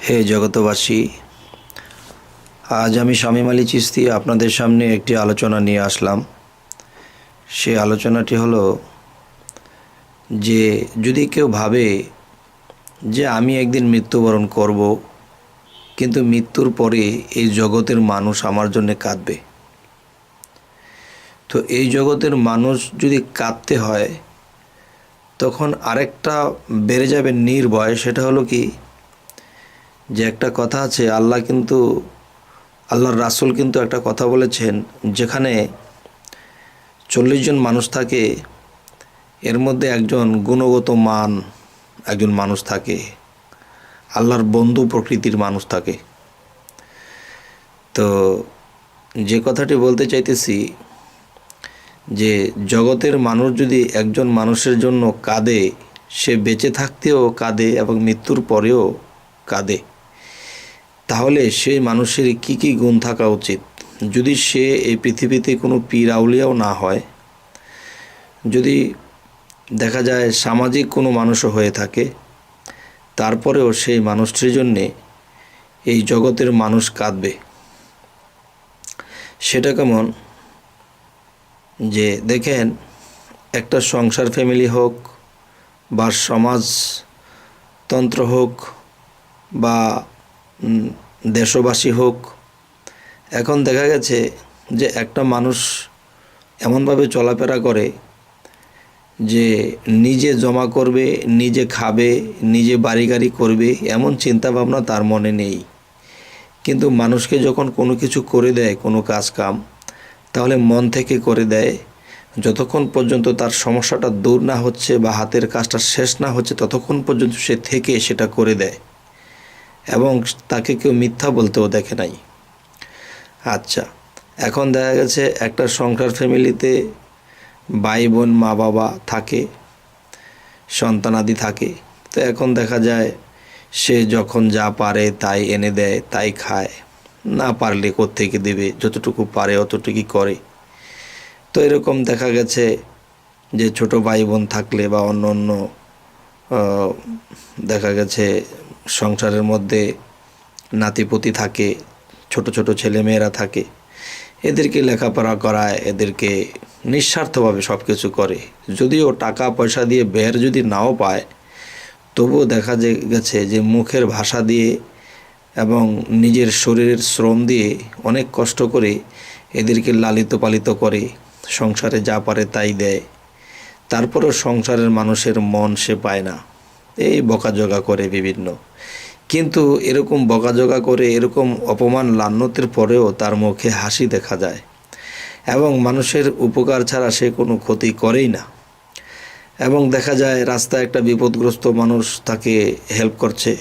হে জগতবাসী, আজ আমি শামীম আলী চিশতি আপনাদের সামনে একটি আলোচনা নিয়ে আসলাম। সেই আলোচনাটি হলো যে যদি কেউ ভাবে যে আমি একদিন মৃত্যুবরণ করব, কিন্তু মৃত্যুর পরে এই জগতের মানুষ আমার জন্য কাঁদবে, তো এই জগতের মানুষ যদি কাঁদতে হয় তখন আরেকটা বেড়ে যাবে নির্ভয়। সেটা হলো কি, যে একটা কথা আছে, আল্লাহর রাসূল কিন্তু একটা কথা বলেছেন, যেখানে 40 জন মানুষ থাকে, এর মধ্যে একজন গুণগত মান একজন মানুষ থাকে, আল্লাহর বন্ধু প্রকৃতির মানুষ থাকে। তো যে কথাটি বলতে চাইতেছি, যে জগতের মানুষ যদি একজন মানুষের জন্য কাঁদে, সে বেঁচে থাকতেও কাঁদে এবং মৃত্যুর পরেও কাঁদে, তাহলে সেই মানুষের কি কি গুণ থাকা উচিত? যদি সে এই পৃথিবীতে কোনো পীর আউলিয়াও না হয়, যদি দেখা যায় সামাজিক কোনো মানুষও হয়ে থাকে, তারপরেও সেই মানুষটির জন্যে এই জগতের মানুষ কাঁদবে। সেটা কেমন? যে দেখেন, একটা সংসার ফ্যামিলি হোক বা সমাজতন্ত্র হোক বা দেশবাসী হোক, এখন দেখা গেছে যে একটা মানুষ এমনভাবে চলাফেরা করে যে নিজে জমা করবে, নিজে খাবে, নিজে বাড়ি গাড়ি করবে, এমন চিন্তাভাবনা তার মনে নেই। কিন্তু মানুষকে যখন কোনো কিছু করে দেয়, কোনো কাজ কাম, তাহলে মন থেকে করে দেয়। যতক্ষণ পর্যন্ত তার সমস্যাটা দূর না হচ্ছে বা হাতের কাজটা শেষ না হচ্ছে, ততক্ষণ পর্যন্ত সে থেকে সেটা করে দেয়, এবং তাকে কেউ মিথ্যা বলতেও দেখে নাই। আচ্ছা, এখন দেখা গেছে একটা সংসার ফ্যামিলিতে ভাই বোন মা বাবা থাকে, সন্তানাদি থাকে। তো এখন দেখা যায় সে যখন যা পারে তাই এনে দেয়, তাই খায়, না পারলে কোত্থেকে দেবে, যতটুকু পারে অতটুকুই করে। তো এরকম দেখা গেছে যে ছোট ভাই বোন থাকলে বা অন্য অন্য দেখা গেছে সংসারের মধ্যে নাতিপুতি থাকে, ছোট ছোট ছেলেমেয়েরা থাকে, এদেরকে লেখাপড়া করায়, এদেরকে নিঃস্বার্থভাবে সব কিছু করে। যদিও টাকা পয়সা দিয়ে বের যদি নাও পায়, তবুও দেখা গেছে যে মুখের ভাষা দিয়ে এবং নিজের শরীরের শ্রম দিয়ে অনেক কষ্ট করে এদেরকে লালিত পালিত করে, সংসারে যা পারে তাই দেয়। তারপরও সংসারের মানুষের মন সে পায় না, এই বকাঝকা করে বিভিন্ন। কিন্তু এরকম বকাঝকা করে, এরকম অপমান লান্যতের পরেও তার মুখে হাসি দেখা যায়, এবং মানুষের উপকার ছাড়া সে কোনো ক্ষতি করেই না। এবং দেখা যায় রাস্তায় একটা বিপদগ্রস্ত মানুষ তাকে হেল্প করছে,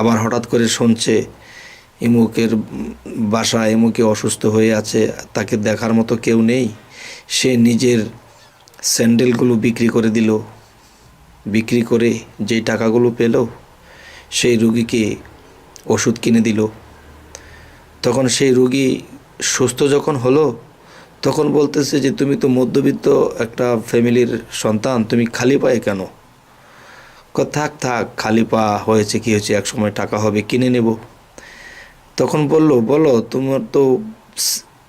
আবার হঠাৎ করে শুনছে ইমুকের বাসা, ইমুকে অসুস্থ হয়ে আছে, তাকে দেখার মতো কেউ নেই, সে নিজের স্যান্ডেলগুলো বিক্রি করে দিল, বিক্রি করে যেই টাকাগুলো পেল সেই রুগীকে ওষুধ কিনে দিল। তখন সেই রুগী সুস্থ যখন হলো, তখন বলতেছে যে তুমি তো মধ্যবিত্ত একটা ফ্যামিলির সন্তান, তুমি খালি পায়ে কেন? থাক থাক, খালি পা হয়েছে কি হয়েছে, এক সময় টাকা হবে, কিনে নেব। তখন বলো তোমার তো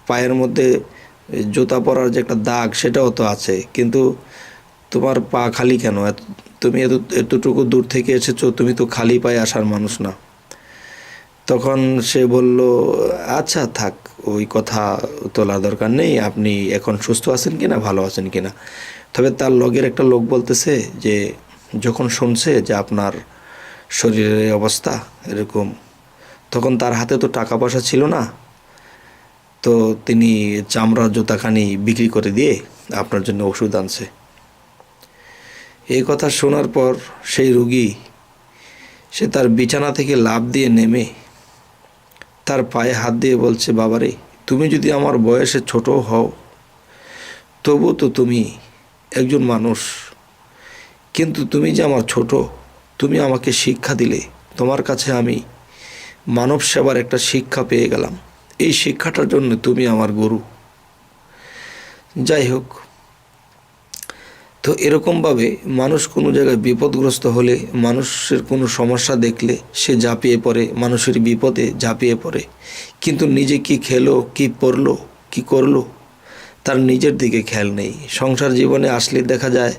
পায়ের মধ্যে জুতা পরার যে একটা দাগ, সেটাও তো আছে, কিন্তু তোমার পা খালি কেন? তুমি এতটুকু দূর থেকে এসেছো, তুমি তো খালি পায়ে আসার মানুষ না। তখন সে বলল, আচ্ছা থাক, ওই কথা তোলার দরকার নেই, আপনি এখন সুস্থ আছেন কিনা, ভালো আছেন কিনা। তবে তার লগের একটা লোক বলতেছে যে যখন শুনছে যে আপনার শরীরের অবস্থা এরকম, তখন তার হাতে তো টাকা পয়সা ছিল না, তো তিনি চামড়ার জুতাখানি বিক্রি করে দিয়ে আপনার জন্য ওষুধ আনছে। এই কথা শোনার পর সেই রুগী সে তার বিছানা থেকে লাফ দিয়ে নেমে তার পায়ে হাত দিয়ে বলছে, বাবারে, তুমি যদি আমার বয়সে ছোট হও, তবু তো তুমি একজন মানুষ, কিন্তু তুমি যে আমার ছোট, তুমি আমাকে শিক্ষা দিলে, তোমার কাছে আমি মানব সেবার একটা শিক্ষা পেয়ে গেলাম, এই শিক্ষাটার জন্য তুমি আমার গুরু। যাই হোক, তো এরকমভাবে মানুষ কোনো জায়গায় বিপদগ্রস্ত হলে, মানুষের কোনো সমস্যা দেখলে সে ঝাঁপিয়ে পড়ে, মানুষের বিপদে ঝাঁপিয়ে পড়ে, কিন্তু নিজে কি খেলো, কি পরলো, কি করলো, তার নিজের দিকে খেয়াল নেই। সংসার জীবনে আসলে দেখা যায়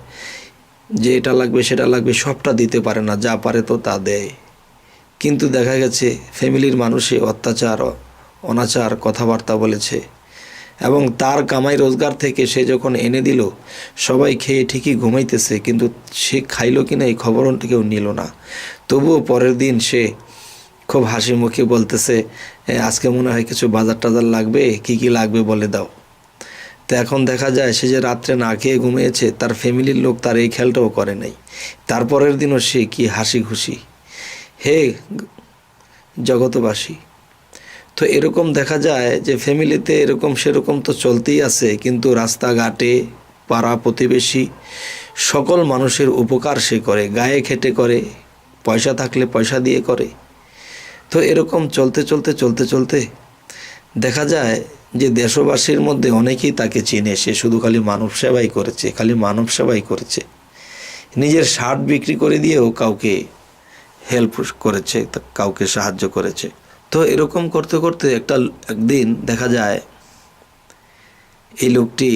যে এটা লাগবে সেটা লাগবে, সবটা দিতে পারে না, যা পারে তো তা দেয়। কিন্তু দেখা গেছে ফ্যামিলির মানুষে অত্যাচার, অনাচার কথাবার্তা বলেছে, এবং তার কামাই রোজগার থেকে সে যখন এনে দিল, সবাই খেয়ে ঠিকই ঘুমাইতেছে, কিন্তু সে খাইলো কিনা এই খবর কেউ নিল না। তবুও পরের দিন সে খুব হাসি মুখে বলতেছে, আজকে মনে হয় কিছু বাজার টাজার লাগবে, কি কি লাগবে বলে দাও। তো এখন দেখা যায় সে যে রাত্রে না খেয়ে ঘুমিয়েছে, তার ফ্যামিলির লোক তার এই খেয়ালটাও করে নাই। তারপরের দিনও সে কি হাসি খুশি। হে জগতবাসী, তো এরকম দেখা যায় যে ফ্যামিলিতে এরকম সেরকম তো চলতেই আছে, কিন্তু রাস্তাঘাটে পাড়া প্রতিবেশী সকল মানুষের উপকার সে করে, গায়ে খেটে করে, পয়সা থাকলে পয়সা দিয়ে করে। তো এরকম চলতে চলতে চলতে চলতে দেখা যায় যে দেশবাসীর মধ্যে অনেকেই তাকে চিনে, সে শুধু খালি মানব সেবাই করেছে, খালি মানব সেবাই করেছে। নিজের শার্ট বিক্রি করে দিয়েও কাউকে হেল্প করেছে, কাউকে সাহায্য করেছে। তো এরকম করতে করতে একদিন দেখা যায় এই লোকটি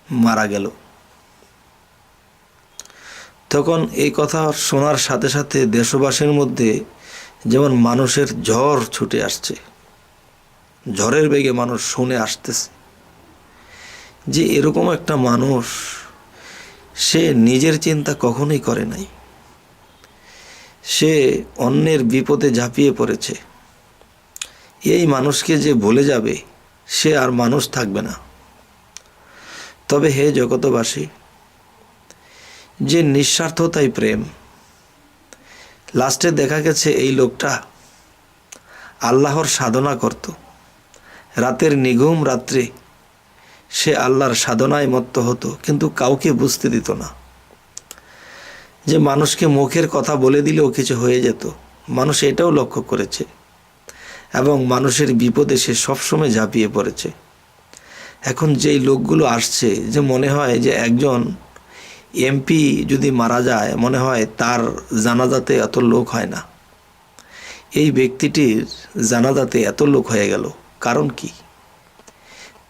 মারা গেল। তখন এই কথা শোনার সাথে সাথে দেশবাসীর মধ্যে যেমন মানুষের ঝড় ছুটে আসছে, ঝড়ের বেগে মানুষ শুনে আসতেছে যে এরকম একটা মানুষ, সে নিজের চিন্তা কখনোই করে নাই, সে অন্যের বিপদে ঝাঁপিয়ে পড়েছে। এই মানুষকে যে ভুলে যাবে, সে আর মানুষ থাকবে না। তবে হে জগতবাসী, যে নিঃস্বার্থতাই প্রেম। লাস্টে দেখা গেছে এই লোকটা আল্লাহর সাধনা করত, রাতের নিঘুম রাত্রে সে আল্লাহর সাধনায় মত্ত হতো, কিন্তু কাউকে বুঝতে দিত না যে মানুষকে মুখের কথা বলে দিলেও কিছু হয়ে যেত। মানুষ এটাও লক্ষ্য করেছে, এবং মানুষের বিপদে সে সবসময় ঝাঁপিয়ে পড়েছে। এখন যেই লোকগুলো আসছে, যে মনে হয় যে একজন এমপি যদি মারা যায়, মনে হয় তার জানাজাতে এত লোক হয় না, এই ব্যক্তিটির জানাজাতে এত লোক হয়ে গেল। কারণ কি?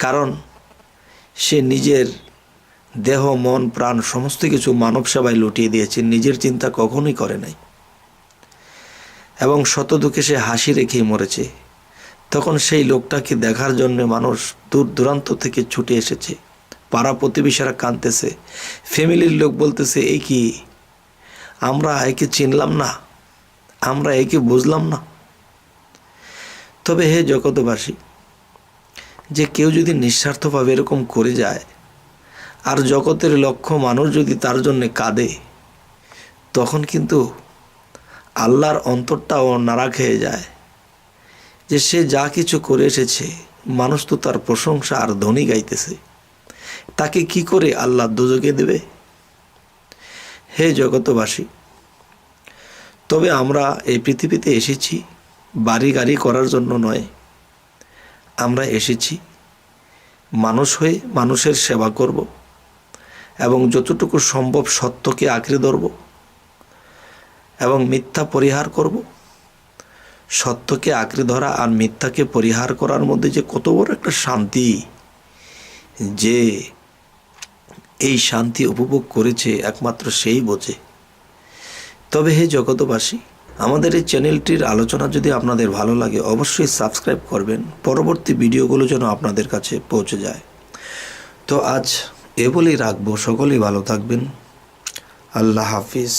কারণ সে নিজের দেহ, মন, প্রাণ সমস্ত কিছু মানব সেবায় লুটিয়ে দিয়েছে, নিজের চিন্তা কখনোই করে নাই, এবং শত দুঃখে সে হাসি রেখেই মরেছে। তখন সেই লোকটাকে দেখার জন্য মানুষ দূর দূরান্ত থেকে ছুটে এসেছে, পাড়া প্রতিবেশীরা কাঁদতেছে, ফ্যামিলির লোক বলতেছে, এই কি, আমরা একে চিনলাম না, আমরা একে বুঝলাম না। তবে হে জগতবাসী, যে কেউ যদি নিঃস্বার্থভাবে এরকম করে যায়, আর জগতের লক্ষ মানুষ যদি তার জন্যে কাঁদে, তখন কিন্তু আল্লাহর অন্তরটাও নাড়া খেয়ে যায় যে সে যা কিছু করে এসেছে, মানুষ তো তার প্রশংসা আর ধ্বনি গাইতেছে, তাকে কি করে আল্লাহ দোজখে দেবে। হে জগতবাসী, তবে আমরা এই পৃথিবীতে এসেছি বাড়ি গাড়ি করার জন্য নয়, আমরা এসেছি মানুষ হয়ে মানুষের সেবা করব, এবং যতটুকু সম্ভব সত্যকে আঁকড়ে ধরব, এবং মিথ্যা পরিহার করব। সত্যকে আঁকড়ে ধরা আর মিথ্যাকে পরিহার করার মধ্যে যে কত বড় একটা শান্তি, যে এই শান্তি উপভোগ করেছে একমাত্র সেই বোঝে। তবে হে জগতবাসী, আমাদের এই চ্যানেলটির আলোচনা যদি আপনাদের ভালো লাগে, অবশ্যই সাবস্ক্রাইব করবেন, পরবর্তী ভিডিওগুলো যেন আপনাদের কাছে পৌঁছে যায়। তো আজ এ বলেই রাখবো, সকলেই ভালো থাকবেন। আল্লাহ হাফিজ।